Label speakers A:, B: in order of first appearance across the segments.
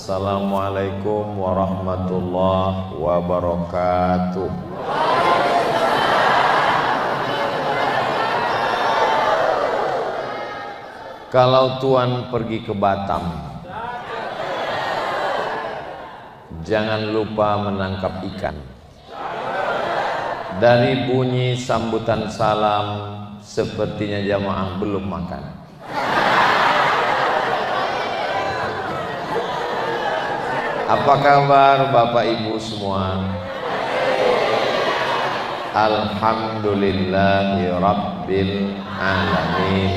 A: Assalamualaikum warahmatullahi wabarakatuh. Kalau Tuan pergi ke Batam, jangan lupa menangkap ikan. Dari bunyi sambutan salam, sepertinya jamaah belum makan. Apa kabar Bapak Ibu semua? Alhamdulillahi Rabbil Alamin.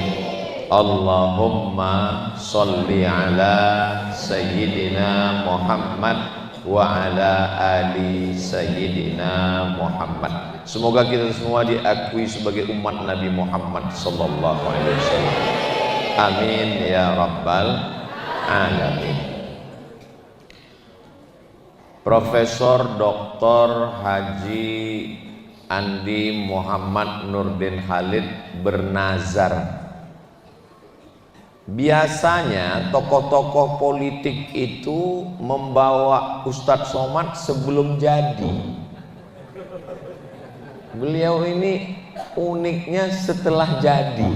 A: Allahumma sholli ala Sayyidina Muhammad wa ala ali Sayyidina Muhammad. Semoga kita semua diakui sebagai umat Nabi Muhammad sallallahu alaihi wasallam. Amin ya rabbal alamin. Profesor Dr. Haji Andi Muhammad Nurdin Khalid bernazar. Biasanya tokoh-tokoh politik itu membawa Ustadz Somad sebelum jadi. Beliau ini uniknya setelah jadi,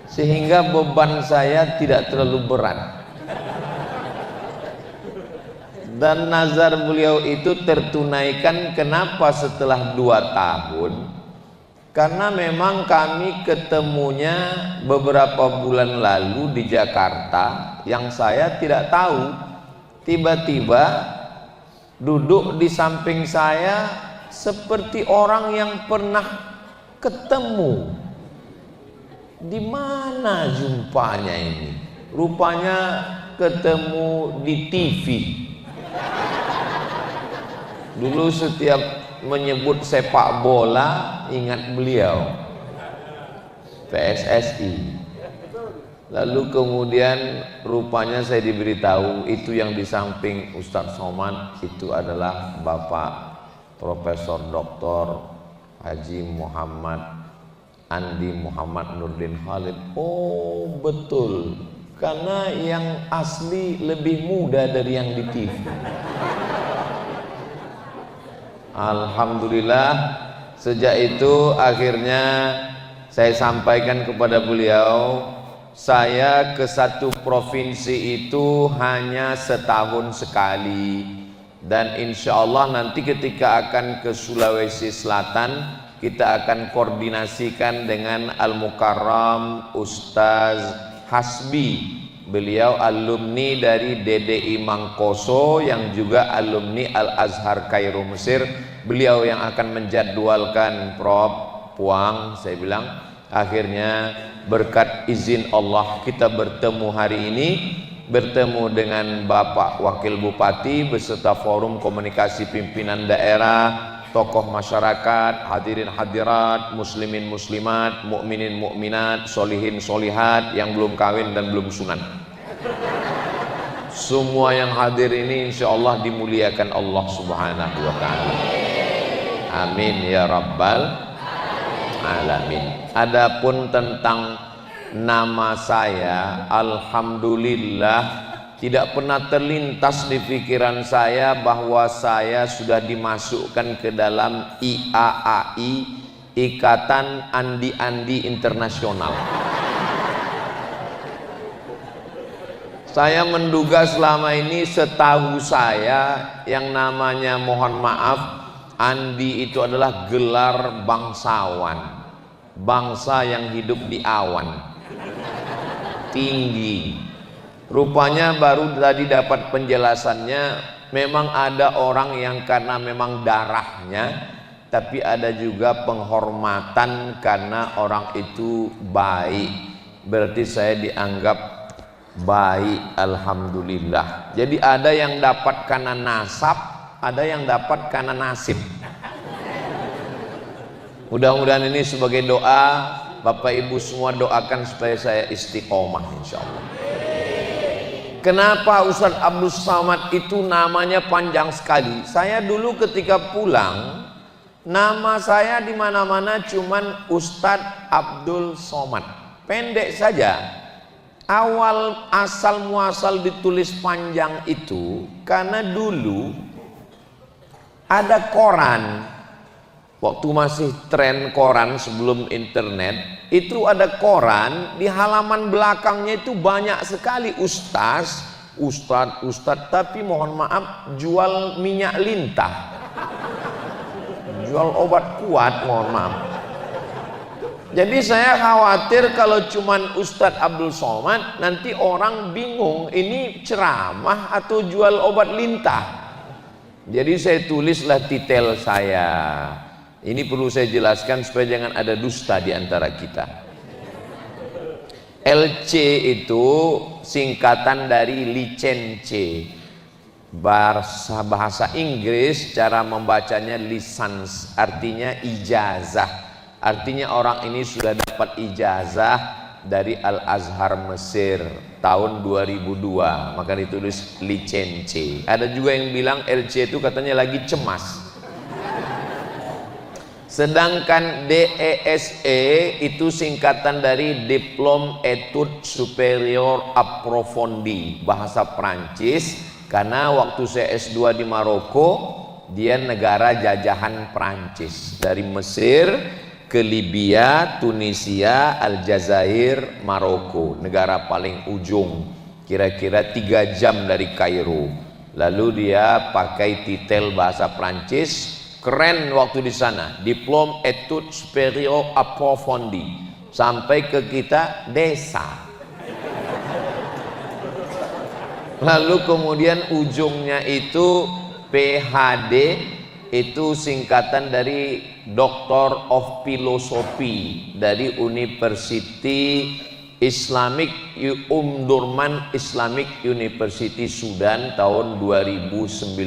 A: sehingga beban saya tidak terlalu berat. Dan nazar beliau itu tertunaikan. Kenapa setelah 2 tahun? Karena memang kami ketemunya beberapa bulan lalu di Jakarta, yang saya tidak tahu. Tiba-tiba duduk di samping saya seperti orang yang pernah ketemu. Di mana jumpanya ini? Rupanya ketemu di TV. Dulu setiap menyebut sepak bola ingat beliau, PSSI. Lalu kemudian rupanya saya diberitahu itu yang di samping Ustadz Somad itu adalah Bapak Profesor Dr. Haji Muhammad Andi Muhammad Nurdin Khalid. Oh betul, karena yang asli lebih muda dari yang di TV. Alhamdulillah, sejak itu akhirnya saya sampaikan kepada beliau, saya ke satu provinsi itu hanya setahun sekali, dan insya Allah nanti ketika akan ke Sulawesi Selatan kita akan koordinasikan dengan Al-Mukarram Ustaz Hasbi. Beliau alumni dari DDI Mangkoso yang juga alumni Al-Azhar Kairo Mesir. Beliau yang akan menjadwalkan Prof Puang. Saya bilang akhirnya berkat izin Allah kita bertemu hari ini, bertemu dengan Bapak Wakil Bupati beserta forum komunikasi pimpinan daerah, tokoh masyarakat, hadirin hadirat, muslimin muslimat, mukminin mukminat, solihin solihat yang belum kawin dan belum sunat. Semua yang hadir ini insya Allah dimuliakan Allah subhanahu wa ta'ala. Amin ya rabbal alamin. Adapun tentang nama saya, alhamdulillah tidak pernah terlintas di pikiran saya bahwa saya sudah dimasukkan ke dalam IAAI, Ikatan Andi-Andi Internasional. Saya menduga selama ini, setahu saya, yang namanya, mohon maaf, Andi itu adalah gelar bangsawan, bangsa yang hidup di awan tinggi. Rupanya baru tadi dapat penjelasannya, memang ada orang yang karena memang darahnya, tapi ada juga penghormatan karena orang itu baik. Berarti saya dianggap baik, alhamdulillah. Jadi ada yang dapat karena nasab, ada yang dapat karena nasib. Mudah-mudahan ini sebagai doa, Bapak Ibu semua doakan supaya saya istiqomah insyaallah. Kenapa Ustadz Abdul Somad itu namanya panjang sekali? Saya dulu ketika pulang, nama saya di mana-mana cuman Ustadz Abdul Somad, pendek saja. awal asal muasal ditulis panjang itu karena dulu ada koran. Waktu masih tren koran sebelum internet, itu ada koran, di halaman belakangnya itu banyak sekali ustaz, tapi mohon maaf jual minyak lintah, jual obat kuat, mohon maaf. Jadi saya khawatir kalau cuman Ustadz Abdul Somad nanti orang bingung ini ceramah atau jual obat lintah. Jadi saya tulislah titel saya. Ini perlu saya jelaskan supaya jangan ada dusta di antara kita. LC itu singkatan dari licence. Bahasa Inggris cara membacanya lisans, artinya ijazah. Artinya orang ini sudah dapat ijazah dari Al-Azhar Mesir tahun 2002, maka ditulis licence. Ada juga yang bilang LC itu katanya lagi cemas. Sedangkan DESE itu singkatan dari Diplôme Études Supérieures Approfondies, bahasa Prancis, karena waktu saya S2 di Maroko, dia negara jajahan Prancis, dari Mesir ke Libya, Tunisia, Aljazair, Maroko, negara paling ujung, kira-kira 3 jam dari Kairo. Lalu dia pakai titel bahasa Prancis, keren waktu di sana, Diplôme Études Supérieures Approfondies, sampai ke kita desa. Lalu kemudian ujungnya itu PhD, itu singkatan dari Doctor of Philosophy dari University Islamic Durman Islamic University Sudan tahun 2019.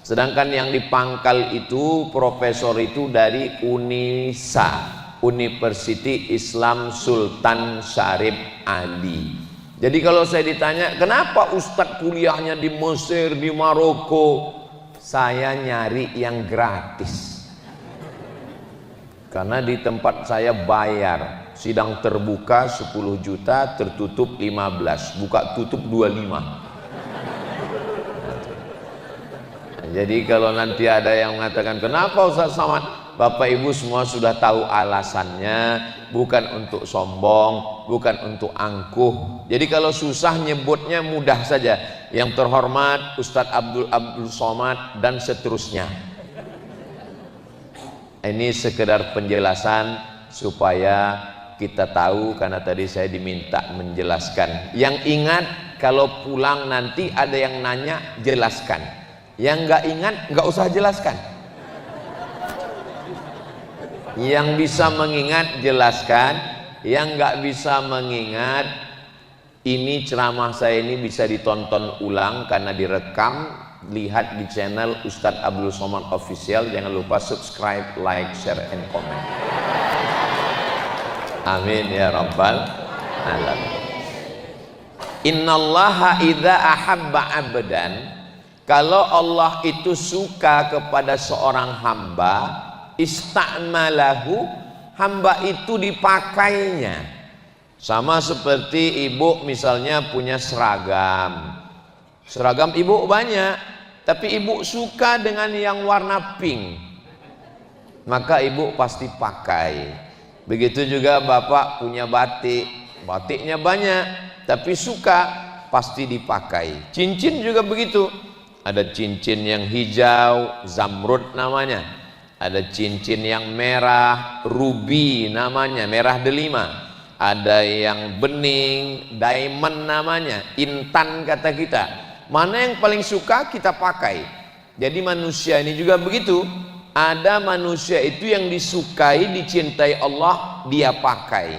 A: Sedangkan yang di pangkal itu profesor itu dari UNISA, University Islam Sultan Syarif Ali. Jadi kalau saya ditanya kenapa Ustadz kuliahnya di Mesir, di Maroko, saya nyari yang gratis. Karena di tempat saya bayar, sidang terbuka 10 juta, tertutup 15, buka tutup 25. Jadi kalau nanti ada yang mengatakan kenapa Ustaz Somad, Bapak Ibu semua sudah tahu alasannya, bukan untuk sombong, bukan untuk angkuh. Jadi kalau susah nyebutnya mudah saja, yang terhormat Ustadz Abdul Somad dan seterusnya. Ini sekedar penjelasan supaya kita tahu, karena tadi saya diminta menjelaskan. Yang ingat kalau pulang nanti ada yang nanya, jelaskan. Yang nggak ingat nggak usah jelaskan. Yang bisa mengingat jelaskan, yang nggak bisa mengingat, ini ceramah saya ini bisa ditonton ulang karena direkam. Lihat di channel Ustadz Abdul Somad Official. Jangan lupa subscribe, like, share, and comment. Amin ya rabbal alamin. Innallaha idza ahabba abdan, kalau Allah itu suka kepada seorang hamba, ista'malahu, hamba itu dipakainya. Sama seperti ibu misalnya punya seragam ibu banyak, tapi ibu suka dengan yang warna pink, maka ibu pasti pakai. Begitu juga bapak punya batiknya banyak, tapi suka, pasti dipakai. Cincin juga begitu, ada cincin yang hijau, zamrud namanya, ada cincin yang merah, ruby namanya, merah delima, ada yang bening, diamond namanya, intan kata kita. Mana yang paling suka kita pakai. Jadi manusia ini juga begitu. Ada manusia itu yang disukai, dicintai Allah, dia pakai.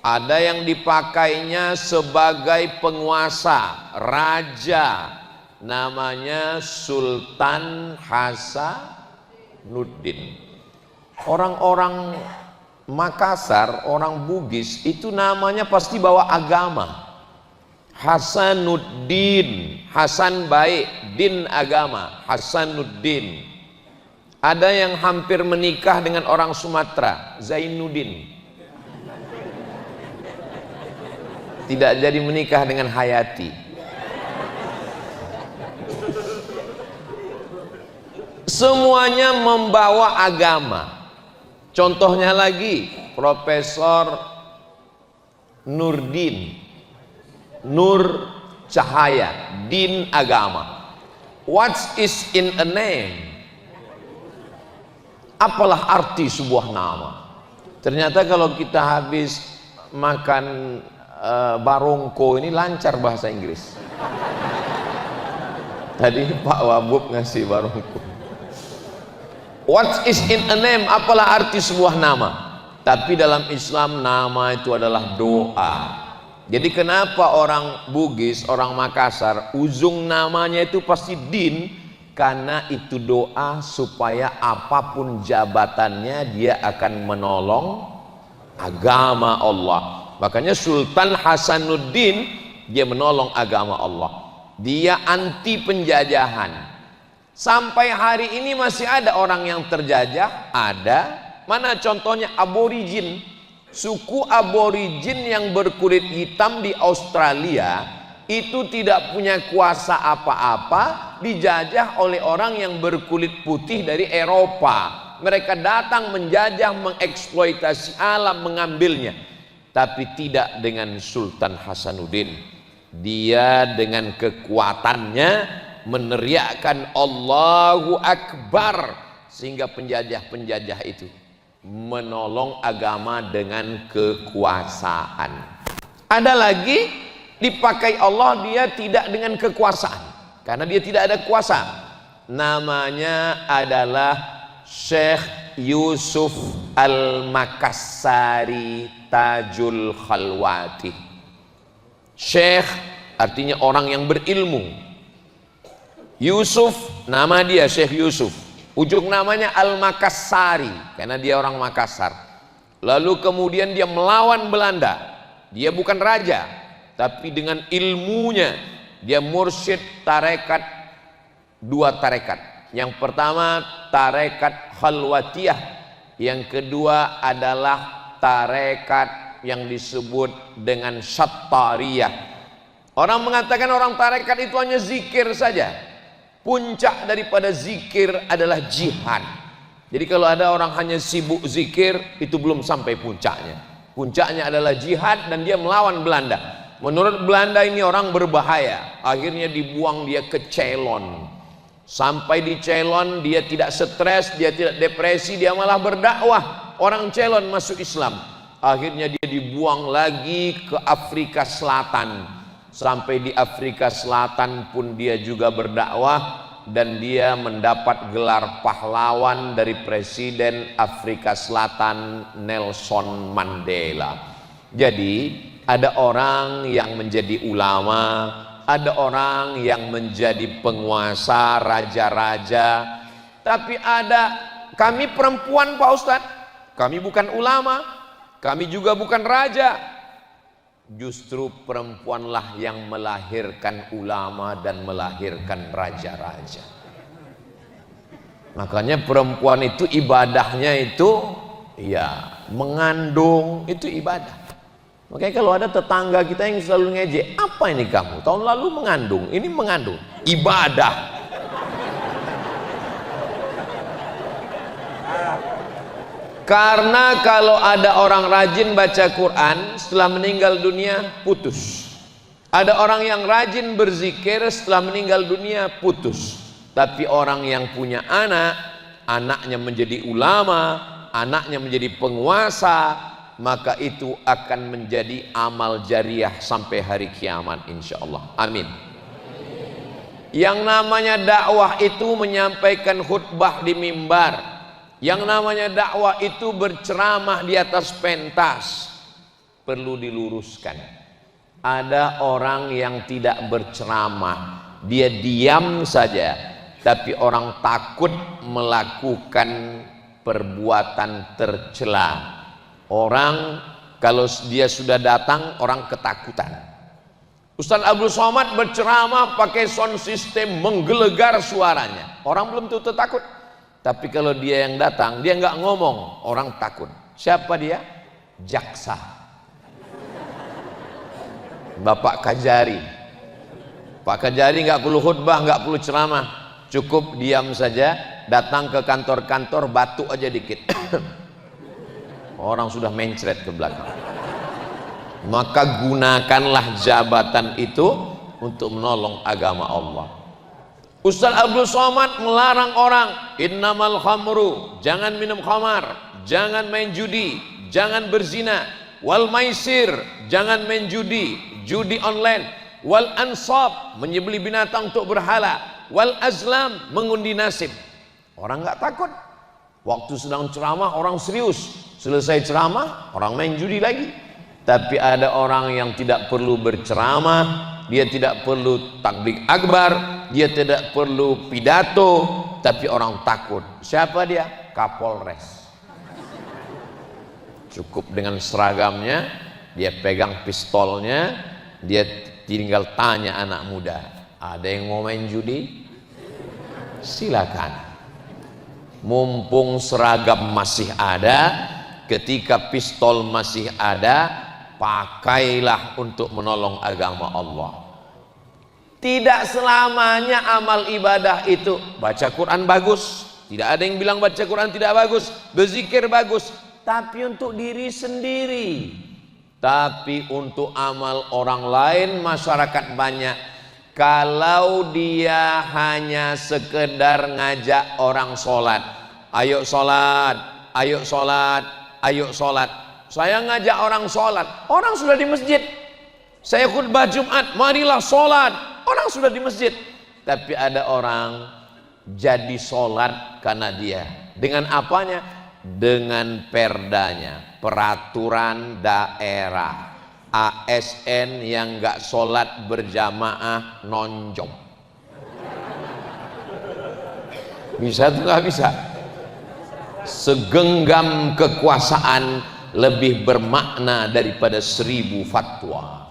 A: Ada yang dipakainya sebagai penguasa, raja, namanya Sultan Hasanuddin. Orang-orang Makassar, orang Bugis itu namanya pasti bawa agama. Hasanuddin, Hasan baik, din agama, Hasanuddin. Ada yang hampir menikah dengan orang Sumatera, Zainuddin. tidak jadi menikah dengan Hayati. Semuanya membawa agama. Contohnya lagi Profesor Nurdin, Nur Cahaya, din agama. What is in a name? Apalah arti sebuah nama? Ternyata kalau kita habis makan barongko ini lancar bahasa Inggris. Tadi Pak Wabub ngasih barongko. What is in a name? Apalah arti sebuah nama? Tapi dalam Islam nama itu adalah doa. Jadi kenapa orang Bugis, orang Makassar, ujung namanya itu pasti din? Karena itu doa supaya apapun jabatannya dia akan menolong agama Allah. Makanya Sultan Hasanuddin dia menolong agama Allah. Dia anti penjajahan. Sampai hari ini masih ada orang yang terjajah, ada. Mana contohnya aborigin. Suku aborigin yang berkulit hitam di Australia itu tidak punya kuasa apa-apa, dijajah oleh orang yang berkulit putih dari Eropa. Mereka datang menjajah, mengeksploitasi alam, mengambilnya. Tapi tidak dengan Sultan Hasanuddin. Dia dengan kekuatannya meneriakkan Allahu Akbar, sehingga penjajah-penjajah itu menolong agama dengan kekuasaan. Ada lagi dipakai Allah, dia tidak dengan kekuasaan karena dia tidak ada kuasa. Namanya adalah Syekh Yusuf Al-Makassari Tajul Khalwati. Syekh artinya orang yang berilmu. Yusuf, nama dia Syekh Yusuf. Ujung namanya Al-Makassari karena dia orang Makassar. Lalu kemudian dia melawan Belanda. Dia bukan raja, tapi dengan ilmunya dia mursyid tarekat, dua tarekat. Yang pertama tarekat Khalwatiyah, yang kedua adalah tarekat yang disebut dengan Syattariyah. Orang mengatakan orang tarekat itu hanya zikir saja. Puncak daripada zikir adalah jihad. Jadi kalau ada orang hanya sibuk zikir, itu belum sampai puncaknya. Puncaknya adalah jihad dan dia melawan Belanda. Menurut Belanda ini orang berbahaya. Akhirnya dibuang dia ke Ceylon. Sampai di Ceylon dia tidak stres, dia tidak depresi, dia malah berdakwah. Orang Ceylon masuk Islam. Akhirnya dia dibuang lagi ke Afrika Selatan. Sampai di Afrika Selatan pun dia juga berdakwah dan dia mendapat gelar pahlawan dari Presiden Afrika Selatan Nelson Mandela. Jadi ada orang yang menjadi ulama, ada orang yang menjadi penguasa, raja-raja, tapi ada kami perempuan Pak Ustadz, kami bukan ulama, kami juga bukan raja. Justru perempuanlah yang melahirkan ulama dan melahirkan raja-raja. Makanya perempuan itu ibadahnya itu ya mengandung, itu ibadah. Makanya kalau ada tetangga kita yang selalu ngejek, apa ini kamu tahun lalu mengandung, ini mengandung, ibadah. Karena kalau ada orang rajin baca Quran setelah meninggal dunia putus. Ada orang yang rajin berzikir setelah meninggal dunia putus. Tapi orang yang punya anak, anaknya menjadi ulama, anaknya menjadi penguasa, maka itu akan menjadi amal jariah sampai hari kiamat insyaallah. Amin. Yang namanya dakwah itu menyampaikan khutbah di mimbar. Yang namanya dakwah itu berceramah di atas pentas. Perlu diluruskan. Ada orang yang tidak berceramah, dia diam saja, tapi orang takut melakukan perbuatan tercela. Orang kalau dia sudah datang, orang ketakutan. Ustaz Abdul Somad berceramah pakai sound system menggelegar suaranya. Orang belum tentu takut. Tapi kalau dia yang datang, dia nggak ngomong, orang takut. Siapa dia? Jaksa. Bapak Kajari. Pak Kajari nggak perlu khutbah, nggak perlu ceramah, cukup diam saja, datang ke kantor-kantor, batuk aja dikit. Orang sudah mencret ke belakang. Maka gunakanlah jabatan itu untuk menolong agama Allah. Ustaz Abdul Somad melarang orang, innamal khamru, jangan minum khamar, jangan main judi, jangan berzina, wal maisir, jangan main judi, judi online, wal ansab, menyembelih binatang untuk berhala, wal azlam, mengundi nasib. Orang nggak takut. Waktu sedang ceramah orang serius, selesai ceramah orang main judi lagi. Tapi ada orang yang tidak perlu berceramah, dia tidak perlu takbir akbar, dia tidak perlu pidato, tapi orang takut. Siapa dia? Kapolres. Cukup dengan seragamnya, dia pegang pistolnya, dia tinggal tanya anak muda, ada yang mau main judi? Silakan. Mumpung seragam masih ada, ketika pistol masih ada, pakailah untuk menolong agama Allah. Tidak selamanya amal ibadah itu baca Quran bagus, tidak ada yang bilang baca Quran tidak bagus, berzikir bagus, tapi untuk diri sendiri. Tapi untuk amal orang lain, masyarakat banyak, kalau dia hanya sekedar ngajak orang sholat, ayo sholat, ayo sholat, ayo sholat. Saya ngajak orang sholat, orang sudah di masjid. Saya khutbah Jumat, marilah sholat, orang sudah di masjid. Tapi ada orang jadi sholat karena dia. Dengan apanya? Dengan perdanya, peraturan daerah. ASN yang nggak sholat berjamaah nonjong. Bisa tuh nggak bisa? Segenggam kekuasaan lebih bermakna daripada 1000 fatwa.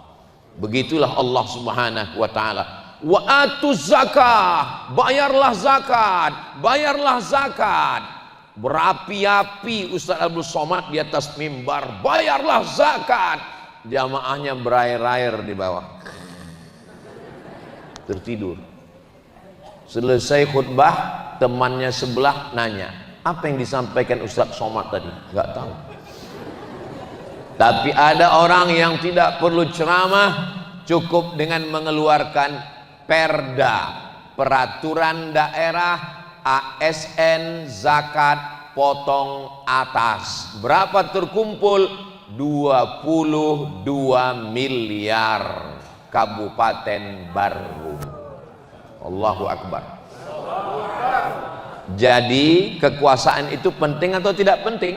A: Begitulah Allah Subhanahu wa taala. Wa atuz zakah, bayarlah zakat, bayarlah zakat. Berapi-api Ustaz Abdul Somad di atas mimbar, bayarlah zakat. Jamaahnya berair-air di bawah, tertidur. Selesai khutbah, temannya sebelah nanya, apa yang disampaikan Ustaz Somad tadi? Nggak tahu. Tapi ada orang yang tidak perlu ceramah, cukup dengan mengeluarkan perda, peraturan daerah, ASN, zakat, potong atas. Berapa terkumpul? 22 miliar Kabupaten Baru. Allahu Akbar. Jadi kekuasaan itu penting atau tidak penting?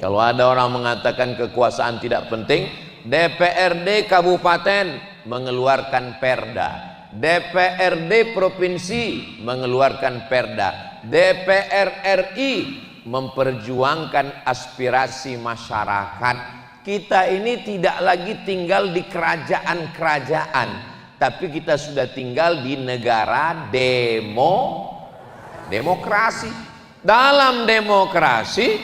A: Kalau ada orang mengatakan kekuasaan tidak penting, DPRD Kabupaten mengeluarkan perda, DPRD Provinsi mengeluarkan perda, DPR RI memperjuangkan aspirasi masyarakat. Kita ini tidak lagi tinggal di kerajaan-kerajaan, tapi kita sudah tinggal di negara demokrasi. Dalam demokrasi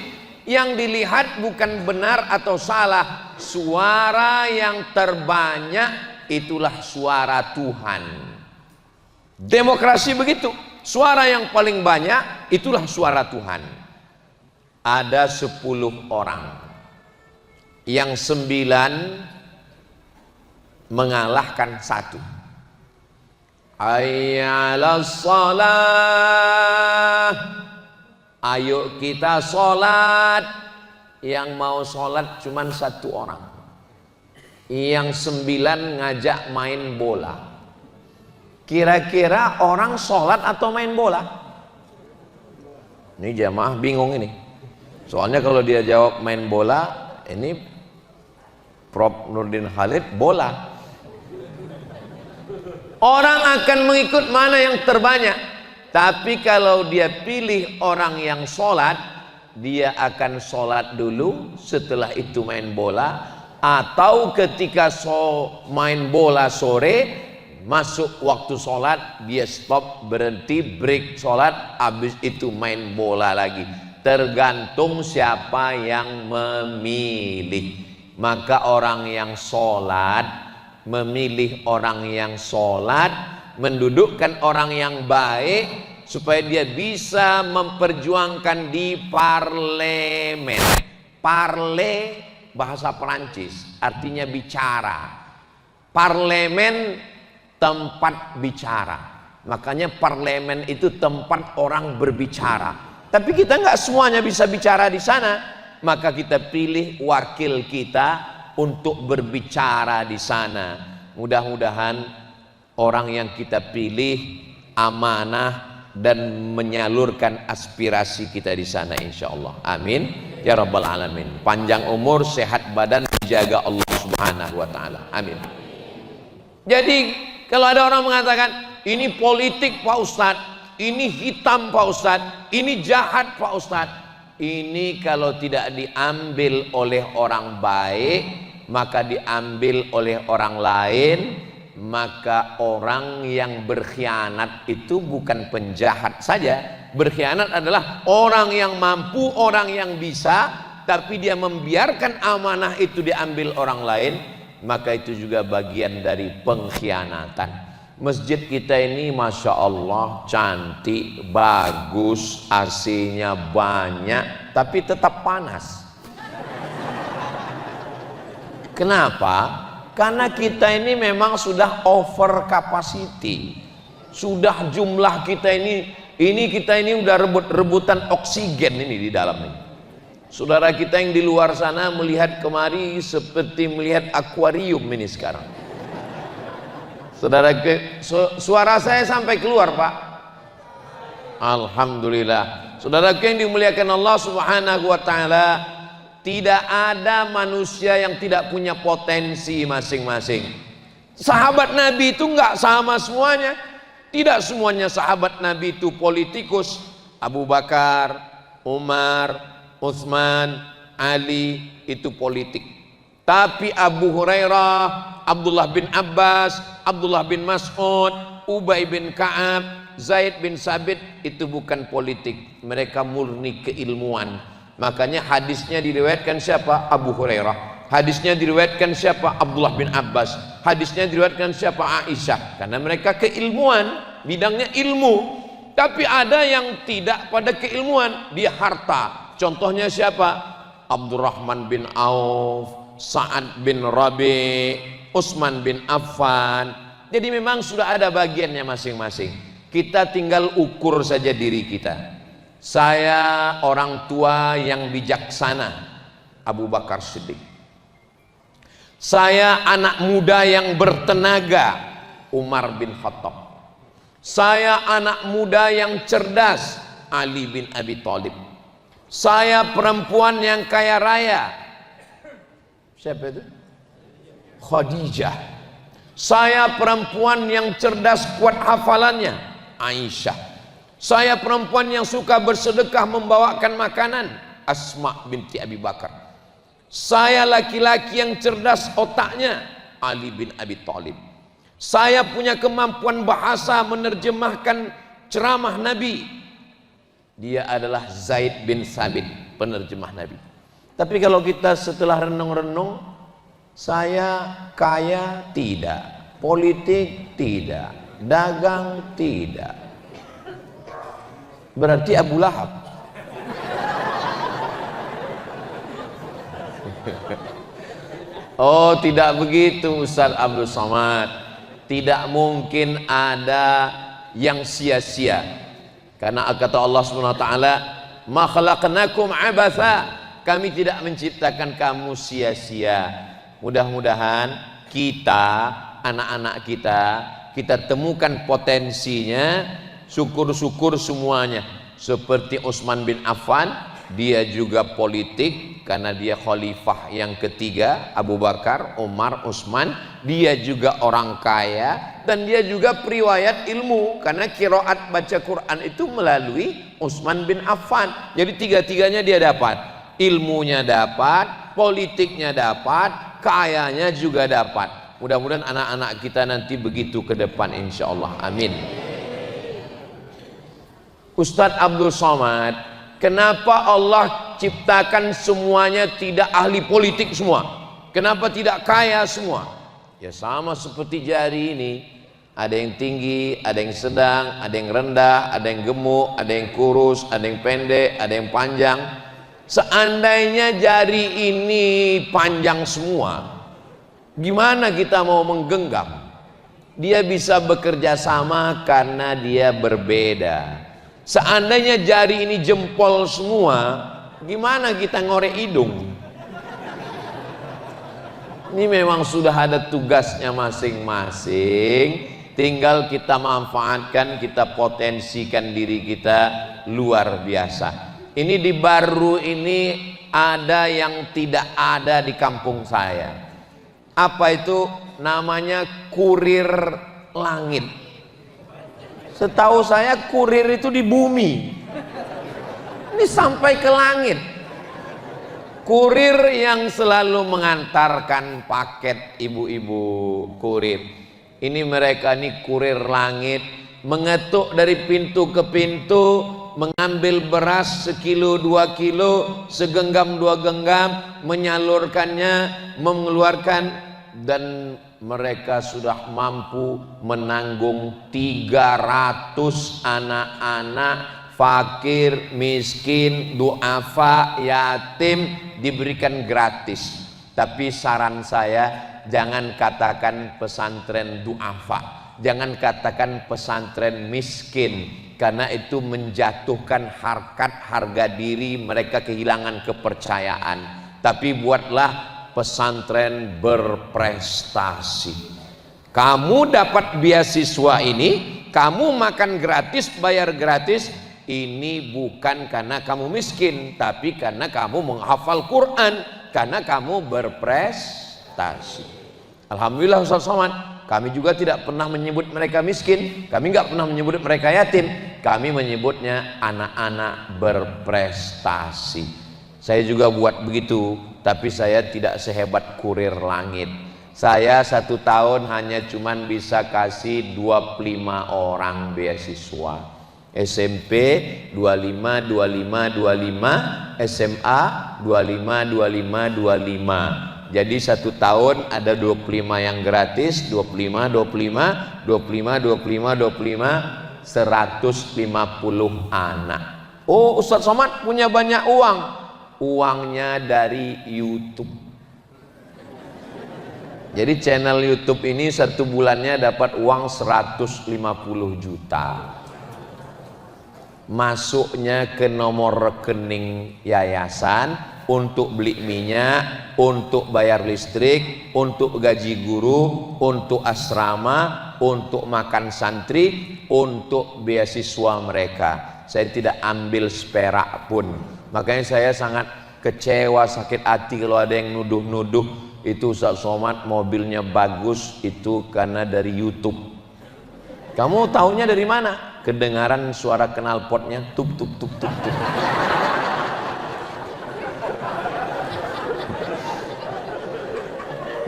A: yang dilihat bukan benar atau salah, suara yang terbanyak itulah suara Tuhan. Demokrasi begitu, suara yang paling banyak itulah suara Tuhan. Ada 10 orang, yang 9 mengalahkan 1. Ayyalas shalah, ayo kita sholat. Yang mau sholat cuma 1 orang, yang 9 ngajak main bola. Kira-kira orang sholat atau main bola? Ini jamaah bingung ini. Soalnya kalau dia jawab main bola, ini Prof Nurdin Khalid bola. Orang akan mengikut mana yang terbanyak. Tapi kalau dia pilih orang yang sholat, dia akan sholat dulu, setelah itu main bola. Atau ketika main bola sore, masuk waktu sholat, dia stop, berhenti, break sholat, habis itu main bola lagi. Tergantung siapa yang memilih. Maka orang yang sholat, memilih orang yang sholat, mendudukkan orang yang baik supaya dia bisa memperjuangkan di parlemen. Parle bahasa Perancis artinya bicara. Parlemen tempat bicara. Makanya parlemen itu tempat orang berbicara. Tapi kita nggak semuanya bisa bicara di sana. Maka kita pilih wakil kita untuk berbicara di sana. Mudah-mudahan orang yang kita pilih amanah dan menyalurkan aspirasi kita di sana, insya Allah. Amin ya rabbal alamin. Panjang umur, sehat badan, dijaga Allah subhanahu wa ta'ala. Amin. Jadi kalau ada orang mengatakan ini politik Pak Ustadz, ini hitam Pak Ustadz, ini jahat Pak Ustadz, ini kalau tidak diambil oleh orang baik, maka diambil oleh orang lain. Maka orang yang berkhianat itu bukan penjahat saja. Berkhianat adalah orang yang mampu, orang yang bisa, tapi dia membiarkan amanah itu diambil orang lain. Maka itu juga bagian dari pengkhianatan. Masjid kita ini Masya Allah cantik, bagus, AC-nya banyak, tapi tetap panas. Kenapa? Karena kita ini memang sudah over capacity. Sudah jumlah kita ini kita ini udah rebutan oksigen ini di dalam ini. Saudara kita yang di luar sana melihat kemari seperti melihat akuarium ini sekarang. Saudara, suara saya sampai keluar Pak? Alhamdulillah. Saudara yang dimuliakan Allah subhanahu wa ta'ala, tidak ada manusia yang tidak punya potensi masing-masing. Sahabat Nabi itu enggak sama semuanya. Tidak semuanya sahabat Nabi itu politikus. Abu Bakar, Umar, Utsman, Ali itu politik. Tapi Abu Hurairah, Abdullah bin Abbas, Abdullah bin Mas'ud, Ubay bin Ka'ab, Zaid bin Sabit itu bukan politik. Mereka murni keilmuan. Makanya hadisnya diriwayatkan siapa? Abu Hurairah. Hadisnya diriwayatkan siapa? Abdullah bin Abbas. Hadisnya diriwayatkan siapa? Aisyah. Karena mereka keilmuan, bidangnya ilmu. Tapi ada yang tidak pada keilmuan, dia harta. Contohnya siapa? Abdurrahman bin Auf, Sa'ad bin Rabi, Utsman bin Affan. Jadi memang sudah ada bagiannya masing-masing. Kita tinggal ukur saja diri kita. Saya orang tua yang bijaksana, Abu Bakar Siddiq. Saya anak muda yang bertenaga, Umar bin Khattab. Saya anak muda yang cerdas, Ali bin Abi Thalib. Saya perempuan yang kaya raya, siapa itu? Khadijah. Saya perempuan yang cerdas kuat hafalannya, Aisyah. Saya perempuan yang suka bersedekah membawakan makanan, Asma binti Abi Bakar. Saya laki-laki yang cerdas otaknya, Ali bin Abi Thalib. Saya punya kemampuan bahasa menerjemahkan ceramah Nabi. Dia adalah Zaid bin Sabit, penerjemah Nabi. Tapi kalau kita setelah renung-renung, saya kaya tidak, politik tidak, dagang tidak. Berarti Abu Lahab. Oh, tidak begitu Ustaz Abdul Somad. Tidak mungkin ada yang sia-sia. Karena kata Allah Subhanahu wa taala, "Ma khalaqnakum abatha." Kami tidak menciptakan kamu sia-sia. Mudah-mudahan kita, anak-anak kita temukan potensinya. Syukur-syukur semuanya. Seperti Utsman bin Affan, dia juga politik karena dia khalifah yang ketiga, Abu Bakar, Umar, Utsman. Dia juga orang kaya dan dia juga periwayat ilmu karena qiraat baca Quran itu melalui Utsman bin Affan. Jadi tiga-tiganya dia dapat. Ilmunya dapat, politiknya dapat, kayanya juga dapat. Mudah-mudahan anak-anak kita nanti begitu ke depan insyaallah. Amin. Ustadz Abdul Somad, kenapa Allah ciptakan semuanya tidak ahli politik semua? Kenapa tidak kaya semua? Ya sama seperti jari ini. Ada yang tinggi, ada yang sedang, ada yang rendah, ada yang gemuk, ada yang kurus, ada yang pendek, ada yang panjang. Seandainya jari ini panjang semua, gimana kita mau menggenggam? Dia bisa bekerja sama karena dia berbeda. Seandainya jari ini jempol semua, gimana kita ngorek hidung? Ini memang sudah ada tugasnya masing-masing. Tinggal kita manfaatkan, kita potensikan diri kita luar biasa. Ini di Baru ini ada yang tidak ada di kampung saya. Apa itu? Namanya kurir langit. Setahu saya kurir itu di bumi. Ini sampai ke langit. Kurir yang selalu mengantarkan paket ibu-ibu kurir. Ini mereka nih kurir langit, mengetuk dari pintu ke pintu, mengambil beras 1-2 kilo, segenggam 2 genggam, menyalurkannya, mengeluarkan, dan mereka sudah mampu menanggung 300 anak-anak fakir, miskin, duafa, yatim, diberikan gratis. Tapi saran saya, jangan katakan pesantren duafa, jangan katakan pesantren miskin, karena itu menjatuhkan harga diri mereka, kehilangan kepercayaan. Tapi buatlah pesantren berprestasi. Kamu dapat beasiswa ini, kamu makan gratis, bayar gratis. Ini bukan karena kamu miskin, tapi karena kamu menghafal Quran, karena kamu berprestasi. Alhamdulillah Ustaz Somad, kami juga tidak pernah menyebut mereka miskin, kami nggak pernah menyebut mereka yatim, kami menyebutnya anak-anak berprestasi. Saya juga buat begitu, tapi saya tidak sehebat kurir langit. Saya 1 tahun hanya cuman bisa kasih 25 orang beasiswa. SMP 25, 25, 25, SMA 25, 25, 25. Jadi 1 tahun ada 25 yang gratis, 25, 25, 25, 25, 25, 150 anak. Oh, Ustaz Somad punya banyak uang. Uangnya dari YouTube. Jadi channel YouTube ini 1 bulannya dapat uang 150 juta. Masuknya ke nomor rekening yayasan untuk beli minyak, untuk bayar listrik, untuk gaji guru, untuk asrama, untuk makan santri, untuk beasiswa mereka. Saya tidak ambil seperak pun. Makanya saya sangat kecewa, sakit hati kalau ada yang nuduh-nuduh itu Ustaz Somad mobilnya bagus, itu karena dari YouTube. Kamu tahunya dari mana? Kedengaran suara knalpotnya tup tup tup tup tup.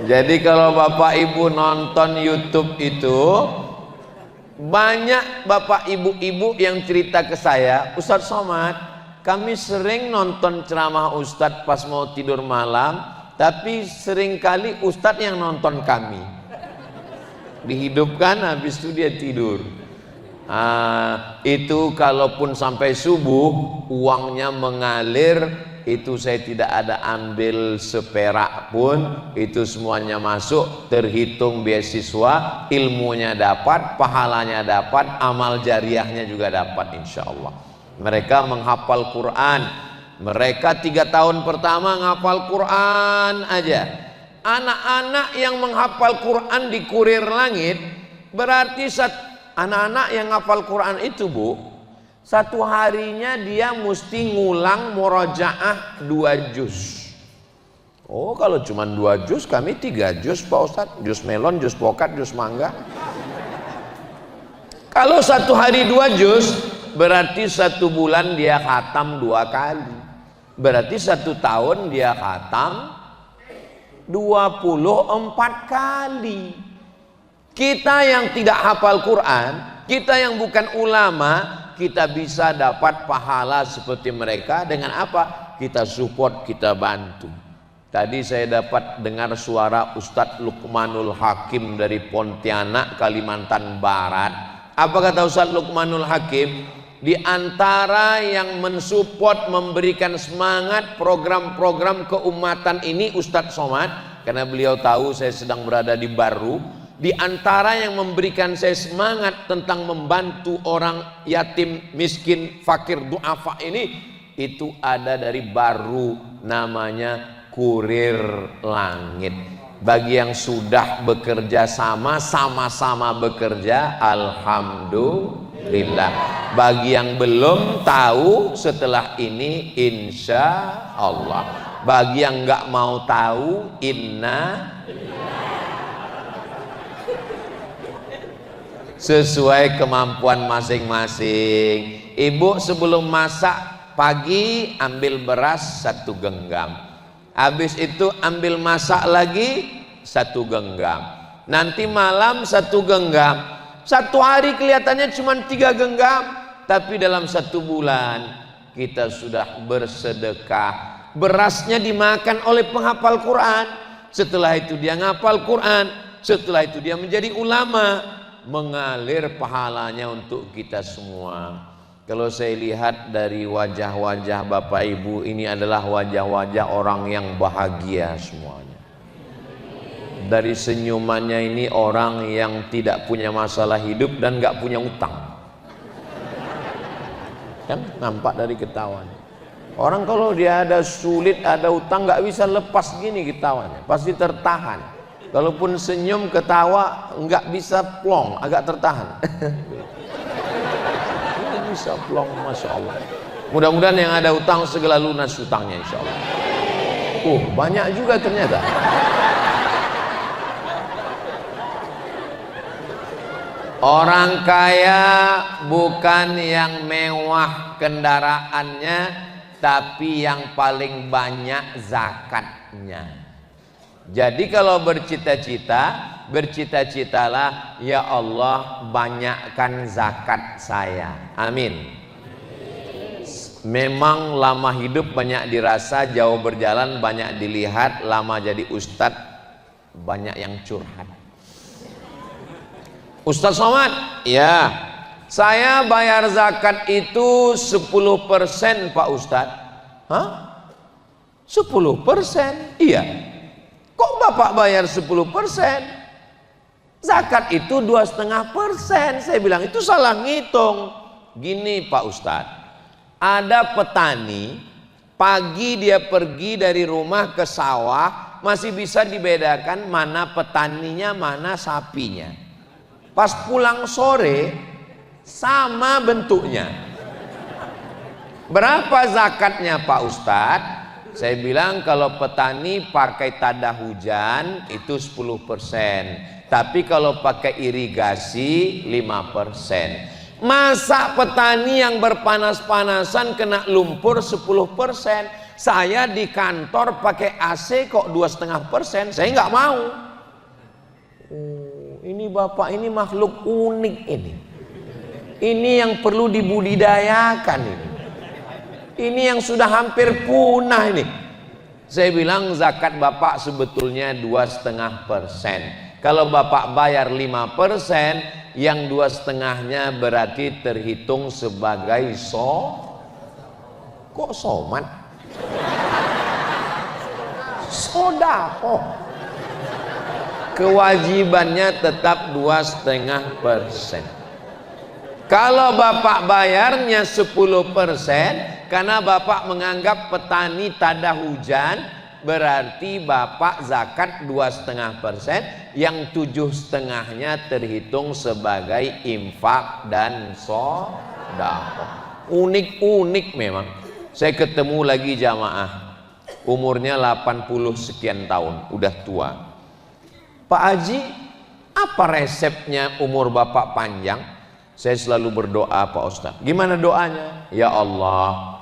A: Jadi kalau Bapak Ibu nonton YouTube itu, banyak Bapak Ibu-ibu yang cerita ke saya, Ustaz Somad, kami sering nonton ceramah Ustadz pas mau tidur malam, tapi seringkali Ustadz yang nonton kami. Dihidupkan, habis itu dia tidur. Itu kalaupun sampai subuh uangnya mengalir, itu saya tidak ada ambil seperak pun, itu semuanya masuk, terhitung beasiswa, ilmunya dapat, pahalanya dapat, amal jariahnya juga dapat insya Allah. Mereka menghafal Quran, mereka 3 tahun pertama menghafal Quran aja. Anak-anak yang menghafal Quran di kurir langit, berarti anak-anak yang hafal Quran itu, Bu, 1 harinya dia mesti ngulang murojaah 2 juz. Oh, kalau cuma 2 juz, kami 3 juz Pak Ustadz. Juz melon, juz pokat, juz mangga. Kalau 1 hari 2 juz, berarti 1 bulan dia khatam 2 kali. Berarti 1 tahun dia khatam 24 kali. Kita yang tidak hafal Quran, kita yang bukan ulama, kita bisa dapat pahala seperti mereka dengan apa? Kita support, kita bantu. Tadi saya dapat dengar suara Ustadz Lukmanul Hakim dari Pontianak, Kalimantan Barat. Apa kata Ustadz Lukmanul Hakim? Di antara yang mensupport, memberikan semangat program-program keumatan ini Ustadz Somad, karena beliau tahu saya sedang berada di Baru. Di antara yang memberikan saya semangat tentang membantu orang yatim, miskin, fakir, duafa ini, itu ada dari Baru, namanya Kurir Langit. Bagi yang sudah bekerja sama-sama bekerja, alhamdulillah. Bagi yang belum tahu, setelah ini insya Allah. Bagi yang nggak mau tahu, sesuai kemampuan masing-masing. Ibu sebelum masak pagi ambil beras 1 genggam. Habis itu ambil masak lagi 1 genggam. Nanti malam 1 genggam. 1 hari kelihatannya cuma 3 genggam, tapi dalam 1 bulan kita sudah bersedekah. Berasnya dimakan oleh penghafal Quran. Setelah itu dia ngapal Quran. Setelah itu dia menjadi ulama. Mengalir pahalanya untuk kita semua. Kalau saya lihat dari wajah-wajah Bapak Ibu, ini adalah wajah-wajah orang yang bahagia semuanya. Dari senyumannya ini orang yang tidak punya masalah hidup dan gak punya utang. Kan nampak dari ketawanya. Orang kalau dia ada sulit, ada utang, gak bisa lepas gini ketawanya, pasti tertahan. Kalaupun senyum ketawa nggak bisa plong, agak tertahan. Bisa plong, masya Allah. Mudah-mudahan yang ada utang segala lunas utangnya, insya Allah. Banyak juga ternyata. Orang kaya bukan yang mewah kendaraannya, tapi yang paling banyak zakatnya. Jadi kalau bercita-citalah, ya Allah banyakkan zakat saya, amin. Memang lama hidup banyak dirasa, jauh berjalan banyak dilihat, lama jadi ustadz banyak yang curhat. Ustadz Somad, ya saya bayar zakat itu 10% Pak Ustadz. Hah? 10%? Iya. Kok Bapak bayar 10%? Zakat itu 2,5%. Saya bilang itu salah ngitung. Gini Pak Ustadz, ada petani, pagi dia pergi dari rumah ke sawah, masih bisa dibedakan mana petaninya, mana sapinya. Pas pulang sore, sama bentuknya. Berapa zakatnya Pak Ustadz? Saya bilang kalau petani pakai tada hujan itu 10%, tapi kalau pakai irigasi 5%. Masa petani yang berpanas-panasan kena lumpur 10%? Saya di kantor pakai AC kok 2,5%? Saya nggak mau. Ini Bapak ini makhluk unik ini. Ini yang perlu dibudidayakan ini. Ini yang sudah hampir punah ini. Saya bilang zakat Bapak sebetulnya 2,5%. Kalau Bapak bayar 5%, yang 2,5-nya berarti terhitung sebagai kok somat? Sodako. Kewajibannya tetap 2,5%. Kalau Bapak bayarnya 10%, karena Bapak menganggap petani tada hujan, berarti Bapak zakat 2,5%, yang 7,5-nya terhitung sebagai infak dan sedekah. Unik-unik memang. Saya ketemu lagi jamaah, umurnya 80 sekian tahun, udah tua. Pak Haji, apa resepnya umur Bapak panjang? Saya selalu berdoa Pak Ustadz. Gimana doanya? Ya Allah,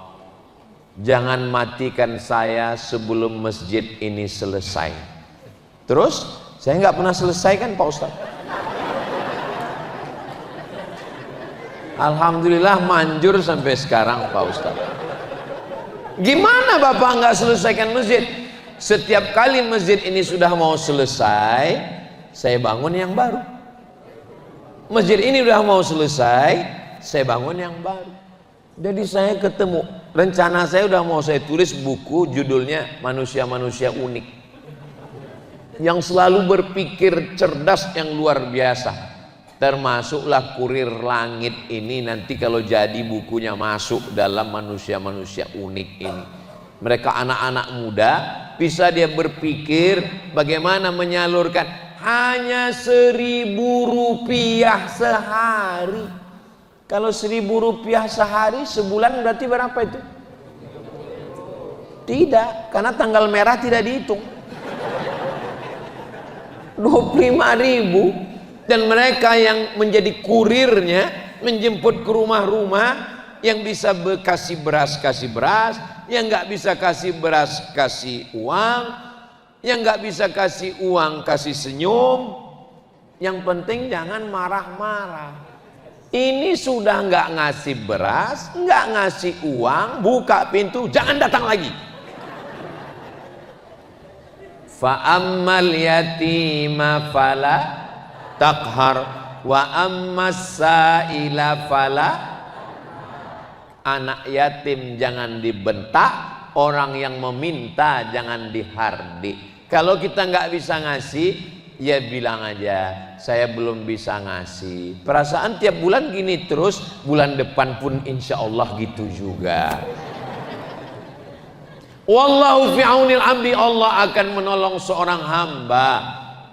A: jangan matikan saya sebelum masjid ini selesai. Terus saya nggak pernah selesai kan Pak Ustadz. Alhamdulillah manjur sampai sekarang Pak Ustadz. Gimana Bapak nggak selesaikan masjid? Setiap kali masjid ini sudah mau selesai, saya bangun yang baru. Masjid ini sudah mau selesai, saya bangun yang baru. Jadi saya ketemu, rencana saya udah mau saya tulis buku judulnya Manusia-Manusia Unik, yang selalu berpikir cerdas yang luar biasa. Termasuklah Kurir Langit ini nanti kalau jadi bukunya masuk dalam Manusia-Manusia Unik ini. Mereka anak-anak muda, bisa dia berpikir bagaimana menyalurkan hanya 1.000 rupiah sehari. Kalau 1.000 rupiah sehari sebulan berarti berapa itu? Tidak, karena tanggal merah tidak dihitung. 25.000. Dan mereka yang menjadi kurirnya, menjemput ke rumah-rumah, yang bisa kasih beras, yang nggak bisa kasih beras, kasih uang, yang nggak bisa kasih uang, kasih senyum. Yang penting jangan marah-marah. Ini sudah nggak ngasih beras, nggak ngasih uang, buka pintu, jangan datang lagi. Fa'ammal yatima fala takhar wa ammas sa'ila fala. Anak yatim jangan dibentak, orang yang meminta jangan dihardik. Kalau kita nggak bisa ngasih, ya bilang aja saya belum bisa ngasih. Perasaan tiap bulan gini terus, bulan depan pun insya Allah gitu juga. Wallahu fi aunil abdi, Allah akan menolong seorang hamba.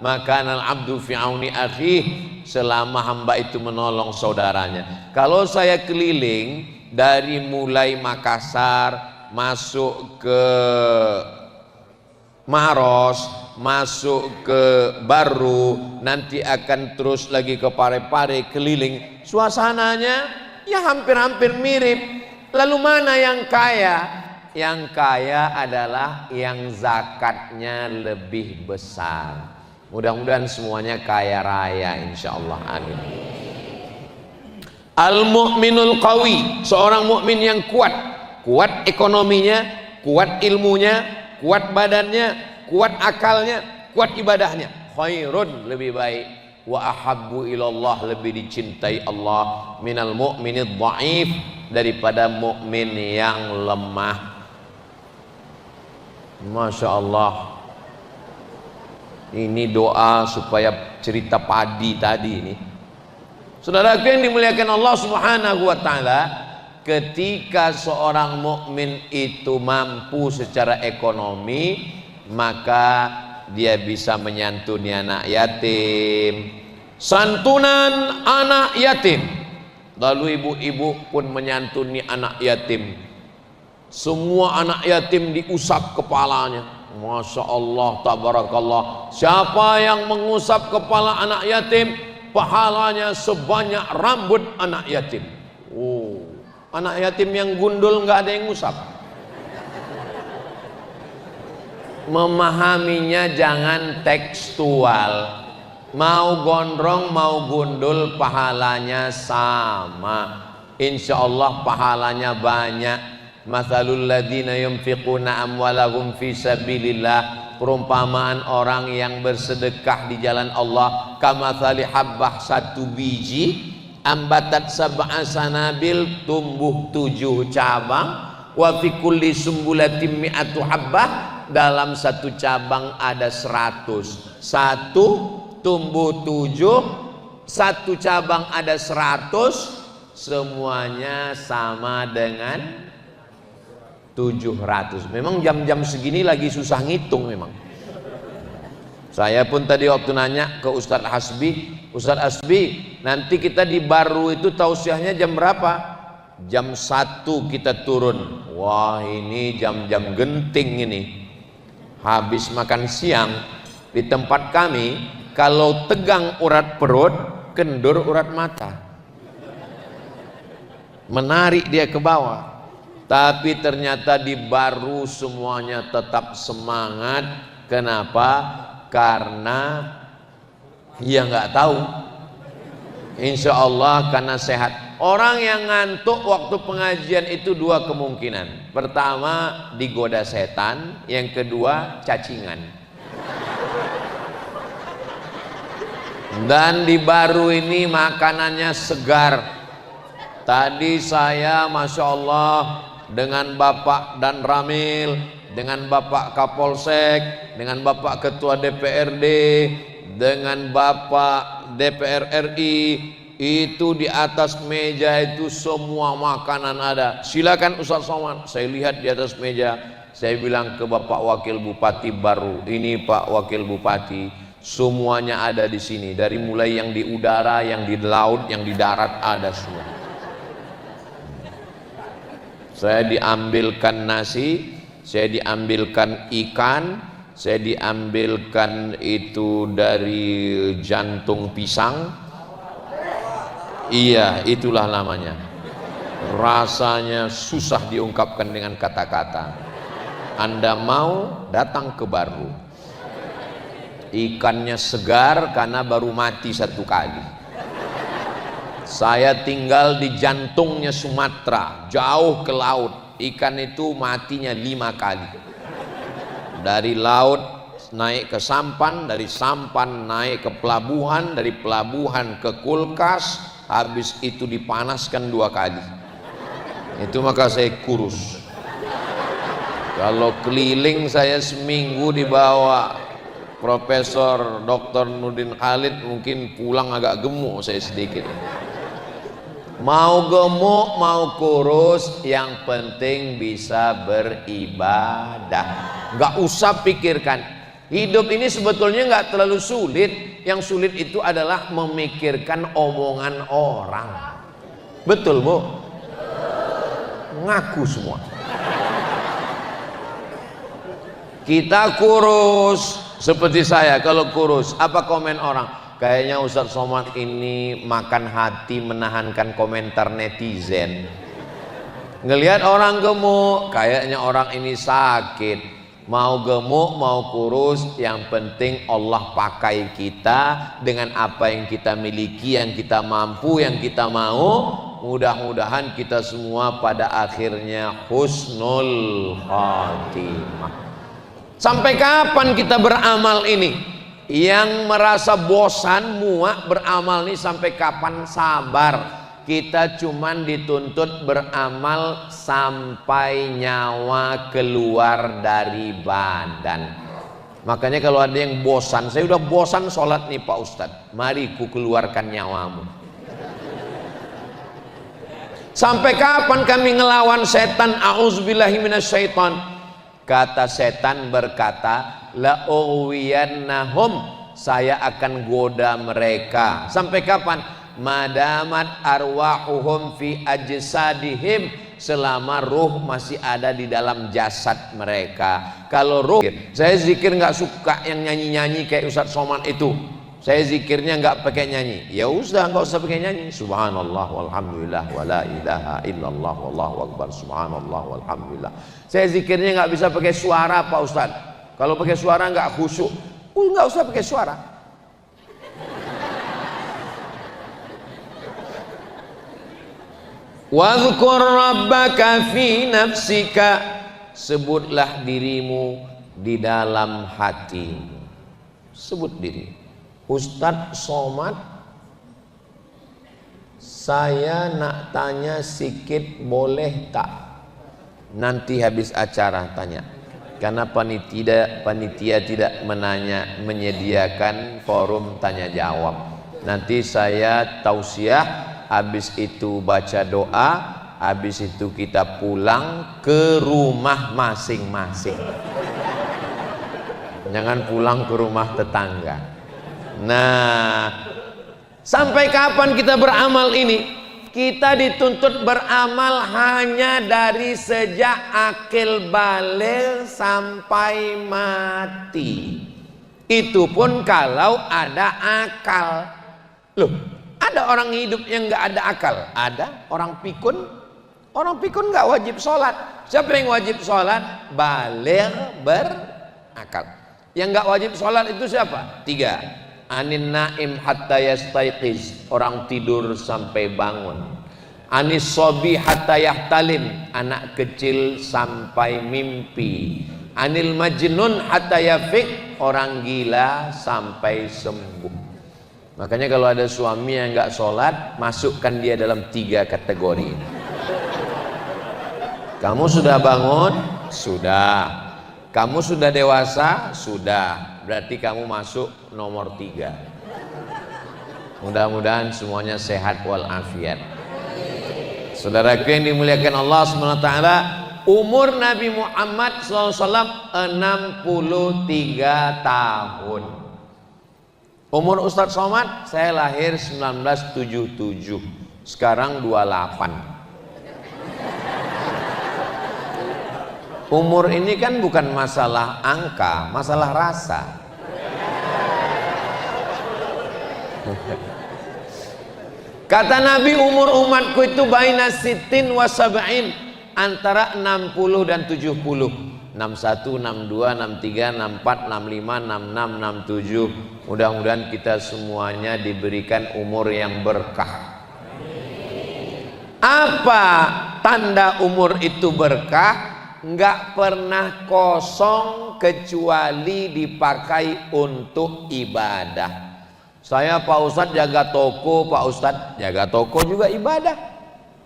A: Maka al-abdu fi auni akhih, selama hamba itu menolong saudaranya. Kalau saya keliling dari mulai Makassar masuk ke Maros, masuk ke Baru, nanti akan terus lagi ke Parepare, keliling, suasananya ya hampir-hampir mirip. Lalu mana yang kaya? Yang kaya adalah yang zakatnya lebih besar. Mudah-mudahan semuanya kaya raya insyaallah, amin. Al-mu'minul qawi, seorang mukmin yang kuat, kuat ekonominya, kuat ilmunya, kuat badannya, kuat akalnya, kuat ibadahnya. Khairun, lebih baik. Wa ahabbu ilallah, lebih dicintai Allah, minal mu'minid dhaif, daripada mukmin yang lemah. Masya Allah. Ini doa supaya cerita padi tadi ini. Saudaraku yang dimuliakan Allah Subhanahu wa taala, ketika seorang mukmin itu mampu secara ekonomi, maka dia bisa menyantuni anak yatim. Santunan anak yatim. Lalu ibu-ibu pun menyantuni anak yatim. Semua anak yatim diusap kepalanya. Masya Allah, tabarakallah. Siapa yang mengusap kepala anak yatim, pahalanya sebanyak rambut anak yatim. Oh, anak yatim yang gundul nggak ada yang ngusap. Memahaminya jangan tekstual. Mau gondrong mau gundul pahalanya sama. Insya Allah pahalanya banyak. Mathalul ladzina yunfiquna amwalahum fi sabilillah, perumpamaan orang yang bersedekah di jalan Allah, kamathali habbah, satu biji, ambatat sab'a sanabil, tumbuh 7 cabang, wa fi kulli sumbulatin mi'atu habbah, dalam satu cabang ada 100. Satu tumbuh 7, satu cabang ada 100, semuanya sama dengan 700. Memang jam-jam segini lagi susah ngitung memang. Saya pun tadi waktu nanya ke Ustadz Hasbi, Ustadz Hasbi, nanti kita di Baru itu tausiahnya jam berapa? Jam 1 kita turun. Wah, ini jam-jam genting ini. Habis makan siang di tempat kami, kalau tegang urat perut, kendur urat mata. Menarik dia ke bawah. Tapi ternyata di Baru semuanya tetap semangat. Kenapa? Karena ya nggak tahu. Insya Allah karena sehat. Orang yang ngantuk waktu pengajian itu dua kemungkinan. Pertama, digoda setan. Yang kedua, cacingan. Dan di Baru ini makanannya segar. Tadi saya Masya Allah dengan Bapak Dan Ramil, dengan Bapak Kapolsek, dengan Bapak Ketua DPRD, dengan Bapak DPR RI, itu di atas meja itu semua makanan ada. Silakan Ustaz Somad. Saya lihat di atas meja, saya bilang ke Bapak Wakil Bupati Baru, ini Pak Wakil Bupati, semuanya ada di sini, dari mulai yang di udara, yang di laut, yang di darat ada semua. Saya diambilkan nasi, saya diambilkan ikan, saya diambilkan itu dari jantung pisang. Iya, itulah namanya. Rasanya susah diungkapkan dengan kata-kata. Anda mau datang ke Baru. Ikannya segar karena baru mati satu kali. Saya tinggal di jantungnya Sumatera, jauh ke laut. Ikan itu matinya 5 kali. Dari laut naik ke sampan, dari sampan naik ke pelabuhan, dari pelabuhan ke kulkas, habis itu dipanaskan 2 kali. Itu maka saya kurus. Kalau keliling saya seminggu dibawa Profesor Dr. Nurdin Khalid, mungkin pulang agak gemuk saya sedikit. Mau gemuk, mau kurus, yang penting bisa beribadah. Gak usah pikirkan. Hidup ini sebetulnya gak terlalu sulit. Yang sulit itu adalah memikirkan omongan orang. Betul, Bu? Ngaku semua. Kita kurus seperti saya. Kalau kurus, apa komen orang? Kayaknya Ustaz Somad ini makan hati menahankan komentar netizen. Ngelihat orang gemuk, kayaknya orang ini sakit. Mau gemuk, mau kurus, yang penting Allah pakai kita dengan apa yang kita miliki, yang kita mampu, yang kita mau. Mudah-mudahan kita semua pada akhirnya husnul khatimah. Sampai kapan kita beramal ini? Yang merasa bosan, muak beramal ini sampai kapan? Sabar. Kita cuman dituntut beramal sampai nyawa keluar dari badan. Makanya kalau ada yang bosan, saya udah bosan sholat nih Pak Ustadz, mari ku keluarkan nyawamu. Sampai kapan kami ngelawan setan? A'udzubillahi minasyaiton. Kata setan berkata, la uwiyannahum, saya akan goda mereka. Sampai kapan? Madamat arwahuhum fi ajsadihim, selama ruh masih ada di dalam jasad mereka. Kalau ruh, saya zikir nggak suka yang nyanyi-nyanyi kayak Ustaz Somad itu. Saya zikirnya nggak pakai nyanyi. Ya usah, nggak usah pakai nyanyi. Subhanallah walhamdulillah wala ilaha illallah wallahu akbar. Subhanallah walhamdulillah. Saya zikirnya nggak bisa pakai suara Pak Ustaz. Kalau pakai suara nggak khusyuk. Nggak usah pakai suara. Wadhkur rabbaka fi nafsika, sebutlah dirimu di dalam hatimu. Sebut diri. Ustadz Somad, saya nak tanya sikit boleh tak? Nanti habis acara tanya. Karena panitia tidak menyediakan forum tanya jawab. Nanti saya tausiah, habis itu baca doa, habis itu kita pulang ke rumah masing-masing. Jangan pulang ke rumah tetangga. Nah, sampai kapan kita beramal ini? Kita dituntut beramal hanya dari sejak akil balik sampai mati. Itu pun kalau ada akal. Loh, ada orang hidup yang nggak ada akal? Ada. Orang pikun nggak wajib sholat. Siapa yang wajib sholat? Balik berakal. Yang nggak wajib sholat itu siapa? 3. Anin naim hatta yastaiqiz, orang tidur sampai bangun. Anis sobi hatta yahtalim, anak kecil sampai mimpi. Anil majnun hatta yafik, orang gila sampai sembuh. Makanya kalau ada suami yang nggak sholat, masukkan dia dalam 3 kategori. Kamu sudah bangun? Sudah. Kamu sudah dewasa? Sudah. Berarti kamu masuk nomor 3. Mudah-mudahan semuanya sehat walafiat. Saudaraku yang dimuliakan Allah SWT, umur Nabi Muhammad SAW 63 tahun. Umur Ustadz Somad, saya lahir 1977, sekarang 28. Umur ini kan bukan masalah angka, masalah rasa. Kata Nabi, umur umatku itu baina sitin wa sab'in, antara 60 dan 70. 61, 62, 63, 64, 65, 66, 67. Mudah-mudahan kita semuanya diberikan umur yang berkah. Apa tanda umur itu berkah? Enggak pernah kosong kecuali dipakai untuk ibadah. Saya Pak Ustadz jaga toko, Pak Ustadz jaga toko juga ibadah.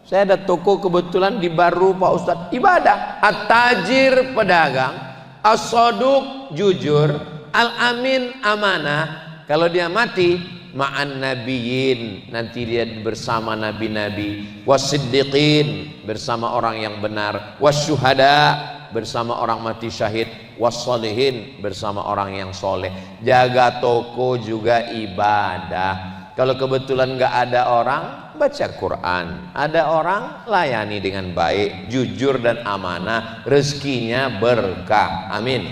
A: Saya ada toko kebetulan di Baru, Pak Ustadz, ibadah. At-tajir pedagang, as-soduq jujur, al-amin amanah. Kalau dia mati, ma'an nabiyyin, nanti dia bersama nabi-nabi, was-siddiqin, bersama orang yang benar, was-syuhada, bersama orang mati syahid, was-sholihin, bersama orang yang soleh. Jaga toko juga ibadah. Kalau kebetulan nggak ada orang, baca Quran. Ada orang, layani dengan baik, jujur dan amanah, rezekinya berkah. Amin.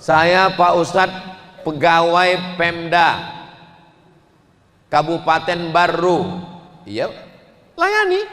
A: Saya Pak Ustadz, pegawai Pemda Kabupaten Baru. Iya, layani.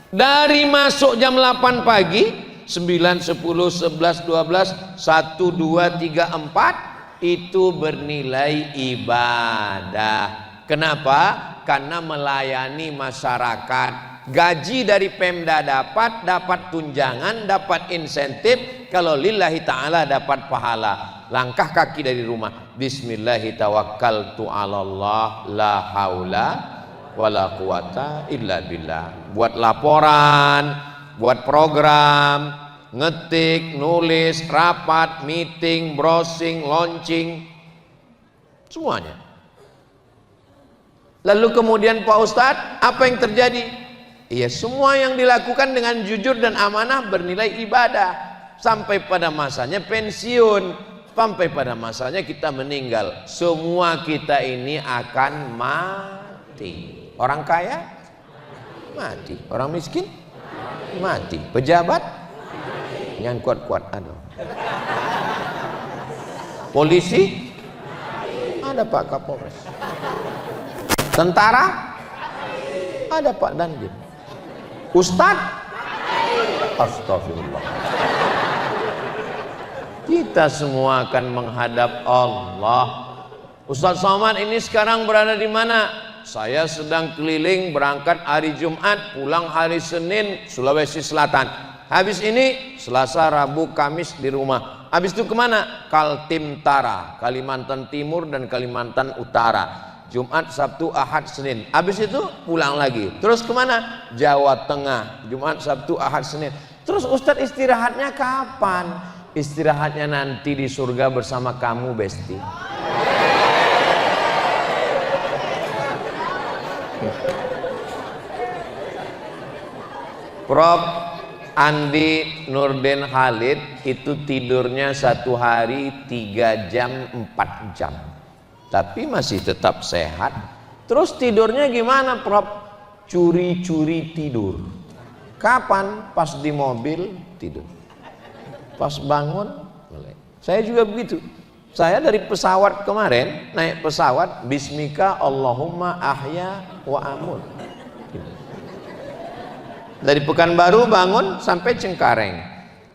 A: Dari masuk jam 8 pagi, 9, 10, 11, 12, 1, 2, 3, 4, itu bernilai ibadah. Kenapa? Karena melayani masyarakat. Gaji dari Pemda dapat tunjangan, dapat insentif. Kalau lillahi ta'ala dapat pahala. Langkah kaki dari rumah, bismillahi tawakkaltu 'alallah la haula wala quwata illa billah. Buat laporan, buat program, ngetik, nulis, rapat, meeting, browsing, launching, semuanya. Lalu kemudian Pak Ustadz, apa yang terjadi? Iya, semua yang dilakukan dengan jujur dan amanah bernilai ibadah. Sampai pada masanya pensiun, sampai pada masanya kita meninggal. Semua kita ini akan mati. Orang kaya mati, orang miskin mati, pejabat yang kuat-kuat ada, polisi ada Pak Kapolres, tentara ada Pak Dandim, Ustadz astagfirullah. Kita semua akan menghadap Allah. Ustadz Somad ini sekarang berada di mana? Saya sedang keliling, berangkat hari Jumat, pulang hari Senin, Sulawesi Selatan. Habis ini Selasa, Rabu, Kamis di rumah. Habis itu kemana? Kaltim-Tara, Kalimantan Timur dan Kalimantan Utara. Jumat, Sabtu, Ahad, Senin. Habis itu pulang lagi. Terus kemana? Jawa Tengah, Jumat, Sabtu, Ahad, Senin. Terus Ustadz istirahatnya kapan? Istirahatnya nanti di surga bersama kamu, Besti. Prof Andi Nurdin Khalid itu tidurnya 1 hari 3 jam 4 jam, tapi masih tetap sehat. Terus tidurnya gimana Prof? Curi-curi tidur. Kapan? Pas di mobil tidur, pas bangun melek. Saya juga begitu. Saya dari pesawat kemarin, naik pesawat, bismika Allahumma ahya wa amut. Dari Pekanbaru bangun sampai Cengkareng.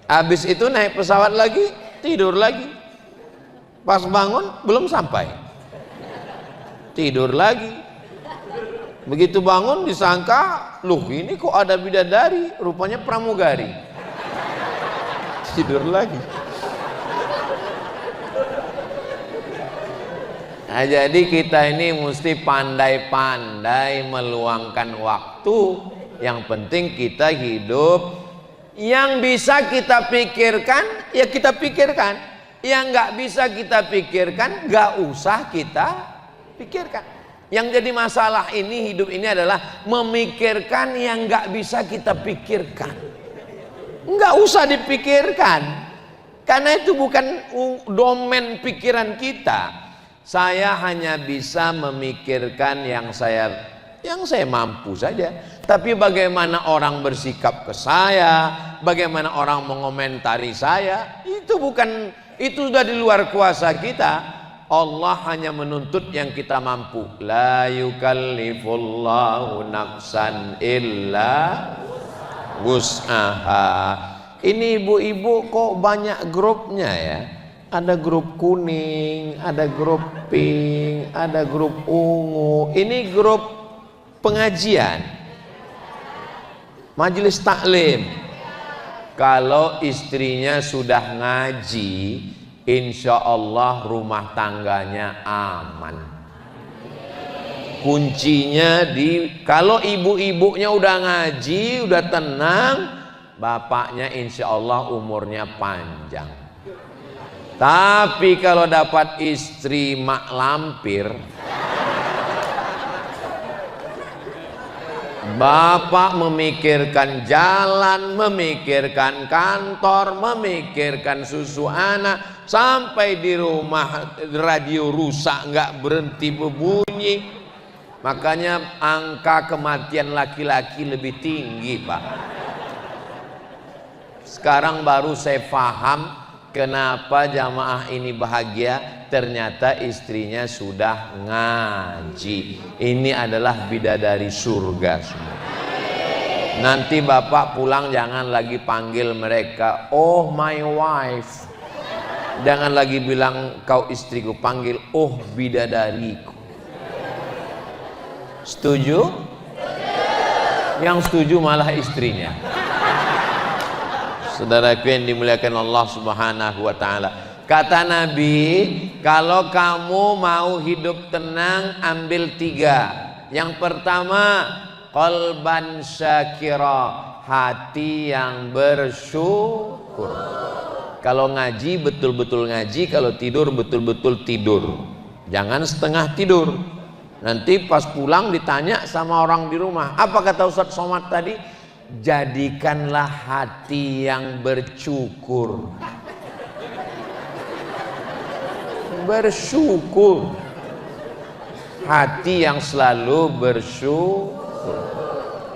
A: Habis itu naik pesawat lagi, tidur lagi. Pas bangun belum sampai, tidur lagi. Begitu bangun disangka, loh ini kok ada bidadari, rupanya pramugari. Tidur lagi. Nah, jadi kita ini mesti pandai-pandai meluangkan waktu. Yang penting kita hidup. Yang bisa kita pikirkan, ya kita pikirkan. Yang nggak bisa kita pikirkan, nggak usah kita pikirkan. Yang jadi masalah ini, hidup ini adalah memikirkan yang nggak bisa kita pikirkan. Nggak usah dipikirkan, karena itu bukan domain pikiran kita. Saya hanya bisa memikirkan yang saya mampu saja. Tapi bagaimana orang bersikap ke saya, bagaimana orang mengomentari saya, itu sudah di luar kuasa kita. Allah hanya menuntut yang kita mampu. La yukallifullahu nafsan illa wus'aha. Ini ibu-ibu kok banyak grupnya ya? Ada grup kuning, ada grup pink, ada grup ungu. Ini grup pengajian, majelis taklim. Kalau istrinya sudah ngaji, insya Allah rumah tangganya aman. Kuncinya kalau ibu-ibunya udah ngaji, udah tenang, bapaknya insya Allah umurnya panjang. Tapi kalau dapat istri mak lampir, bapak memikirkan jalan, memikirkan kantor, memikirkan susu anak, sampai di rumah radio rusak nggak berhenti berbunyi. Makanya angka kematian laki-laki lebih tinggi, Pak. Sekarang baru saya paham kenapa jamaah ini bahagia. Ternyata istrinya sudah ngaji. Ini adalah bidadari surga semua. Nanti bapak pulang jangan lagi panggil mereka, oh my wife. Jangan lagi bilang kau istriku, panggil oh bidadariku. Setuju? Yang setuju malah istrinya. Saudaraku yang dimuliakan Allah Subhanahu wa ta'ala, kata Nabi, kalau kamu mau hidup tenang, ambil 3. Yang pertama, qalban syakira, hati yang bersyukur. Kalau ngaji betul-betul ngaji, kalau tidur betul-betul tidur. Jangan setengah tidur. Nanti pas pulang ditanya sama orang di rumah, apa kata Ustadz Somad tadi? Jadikanlah hati yang bersyukur. Bersyukur, hati yang selalu bersyukur.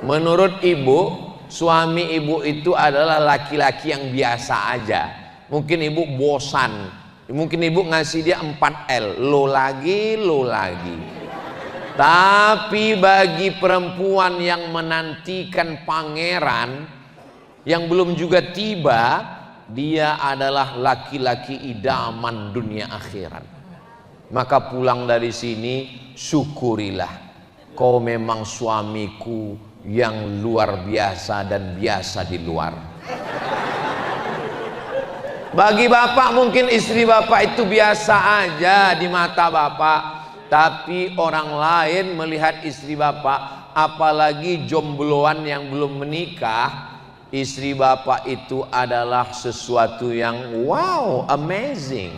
A: Menurut ibu, suami ibu itu adalah laki-laki yang biasa aja. Mungkin ibu bosan, mungkin ibu ngasih dia 4L, lo lagi. Tapi bagi perempuan yang menantikan pangeran yang belum juga tiba, dia adalah laki-laki idaman dunia akhirat. Maka pulang dari sini, syukurilah, kau memang suamiku yang luar biasa dan biasa di luar. Bagi bapak mungkin istri bapak itu biasa aja di mata bapak, tapi orang lain melihat istri bapak, apalagi jombloan yang belum menikah, istri bapak itu adalah sesuatu yang wow, amazing.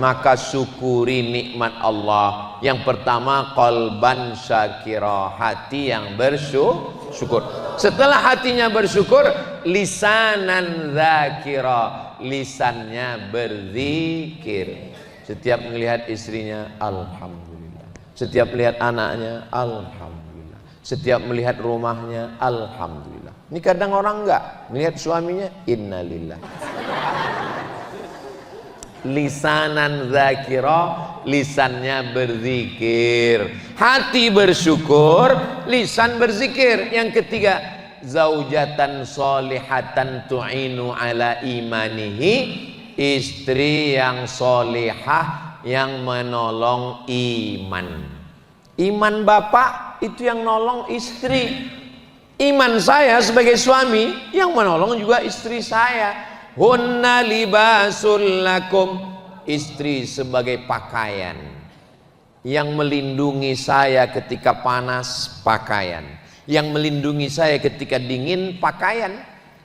A: Maka syukuri nikmat Allah. Yang pertama, qalban syakira, hati yang bersyukur. Setelah hatinya bersyukur, lisanan dzakira, lisannya berzikir. Setiap melihat istrinya, alhamdulillah. Setiap melihat anaknya, alhamdulillah. Setiap melihat rumahnya, alhamdulillah. Ini kadang orang enggak melihat suaminya, innalillah. Lisanan dzakira, lisannya berzikir. Hati bersyukur, lisan berzikir. Yang ketiga, zaujatan solihatan tu'inu ala imanihi, istri yang solihah yang menolong iman. Iman bapak itu yang nolong istri. Iman saya sebagai suami yang menolong juga istri saya. Hunna libasul lakum, istri sebagai pakaian yang melindungi saya ketika panas, pakaian yang melindungi saya ketika dingin, pakaian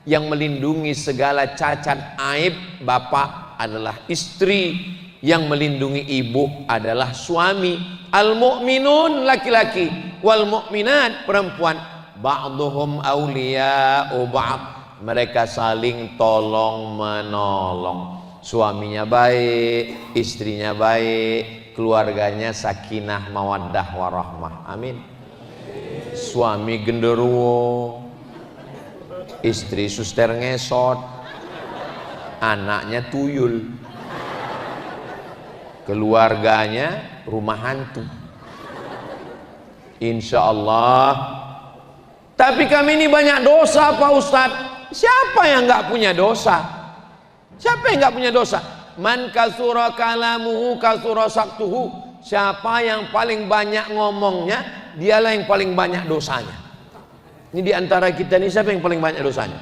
A: yang melindungi segala cacat aib bapak adalah istri, yang melindungi ibu adalah suami. Al mu'minun laki-laki, wal mu'minat perempuan, ba'duhum awliya'u ba'd, mereka saling tolong menolong. Suaminya baik, istrinya baik, keluarganya sakinah mawaddah warahmah. Amin. Suami genderuwo, istri suster ngesot, anaknya tuyul, keluarganya rumah hantu. Insya Allah. Tapi kami ini banyak dosa Pak Ustadz. Siapa yang nggak punya dosa? Siapa yang nggak punya dosa? Man kasura kalamuhu kasura saktuhu. Siapa yang paling banyak ngomongnya, dialah yang paling banyak dosanya. Ini diantara kita ini siapa yang paling banyak dosanya?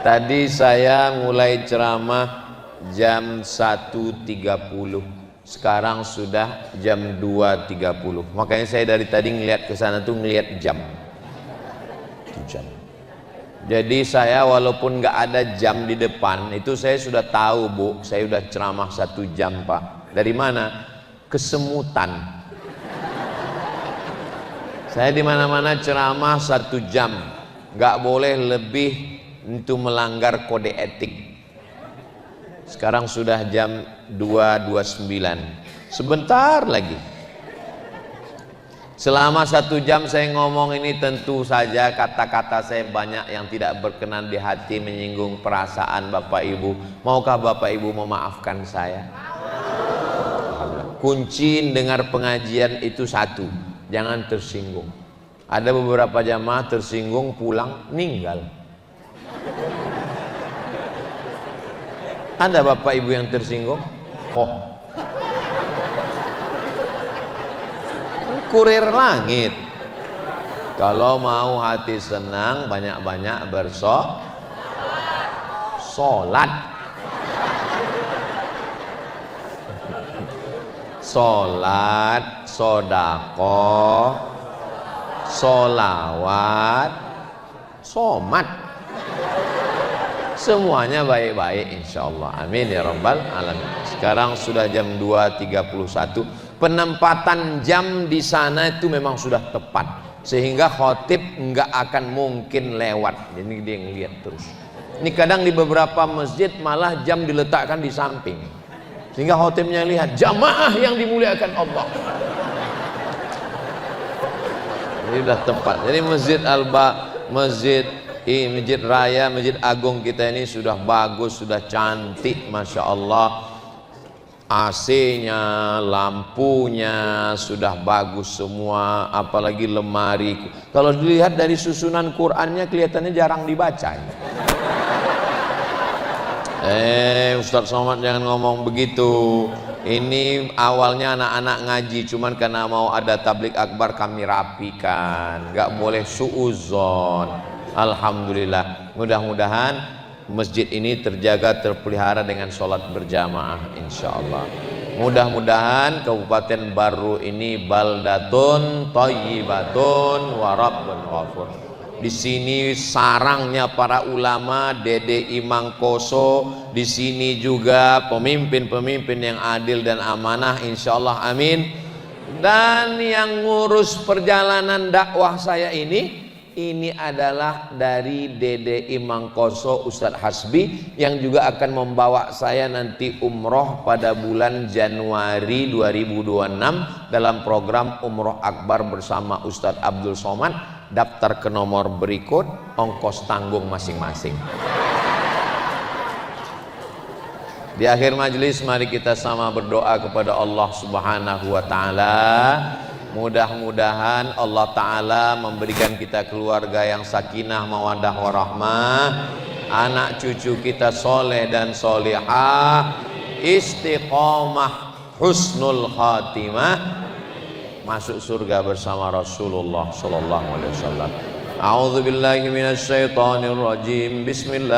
A: Tadi saya mulai ceramah jam 1.30, sekarang sudah jam 2.30. Makanya saya dari tadi ngelihat ke sana tuh ngelihat jam. Jam. Jadi saya walaupun nggak ada jam di depan itu saya sudah tahu Bu, saya sudah ceramah 1 jam Pak. Dari mana? Kesemutan. Saya di mana-mana ceramah 1 jam, nggak boleh lebih, itu melanggar kode etik. Sekarang sudah jam 2.29, sebentar lagi. Selama 1 jam saya ngomong ini tentu saja kata-kata saya banyak yang tidak berkenan di hati, menyinggung perasaan Bapak Ibu. Maukah Bapak Ibu memaafkan saya? Kunci dengar pengajian itu satu, jangan tersinggung. Ada beberapa jamaah tersinggung pulang meninggal. Ada Bapak Ibu yang tersinggung? Oh, kurir langit. Kalau mau hati senang, banyak-banyak sholat. Sholat, sodako, sholawat, somat. Semuanya baik-baik insyaallah. Amin ya rabbal alamin. Sekarang sudah jam 2.31. Penempatan jam di sana itu memang sudah tepat, sehingga khotib nggak akan mungkin lewat. Jadi dia ngelihat terus. Ini kadang di beberapa masjid malah jam diletakkan di samping, sehingga khotibnya lihat jamaah yang dimuliakan Allah. Ini sudah tepat. Jadi Masjid Masjid Raya, Masjid Agung kita ini sudah bagus, sudah cantik, Masya Allah. AC-nya, lampunya sudah bagus semua, apalagi lemari. Kalau dilihat dari susunan Qur'annya kelihatannya jarang dibaca. Ustadz Somad jangan ngomong begitu. Ini awalnya anak-anak ngaji, cuman karena mau ada tablik akbar kami rapikan, nggak boleh suuzon. Alhamdulillah, mudah-mudahan masjid ini terjaga, terpelihara dengan sholat berjamaah insyaallah. Mudah-mudahan Kabupaten Baru ini baldatun thayyibatun wa rabbun ghafur. Di sini sarangnya para ulama, Dede Imam Koso, di sini juga pemimpin-pemimpin yang adil dan amanah insyaallah, amin. Dan yang ngurus perjalanan dakwah saya ini adalah dari Dede Imam Koso Ustadz Hasbi, yang juga akan membawa saya nanti umroh pada bulan Januari 2026 dalam program Umroh Akbar bersama Ustadz Abdul Somad. Daftar ke nomor berikut, ongkos tanggung masing-masing. Di akhir majelis mari kita sama berdoa kepada Allah Subhanahu wa taala. Mudah-mudahan Allah taala memberikan kita keluarga yang sakinah mawaddah warahmah, anak cucu kita soleh dan solihah, istiqomah, husnul khatimah, masuk surga bersama Rasulullah sallallahu alaihi wasallam. A'udzubillahi minasyaitonir rajim. Bismillah.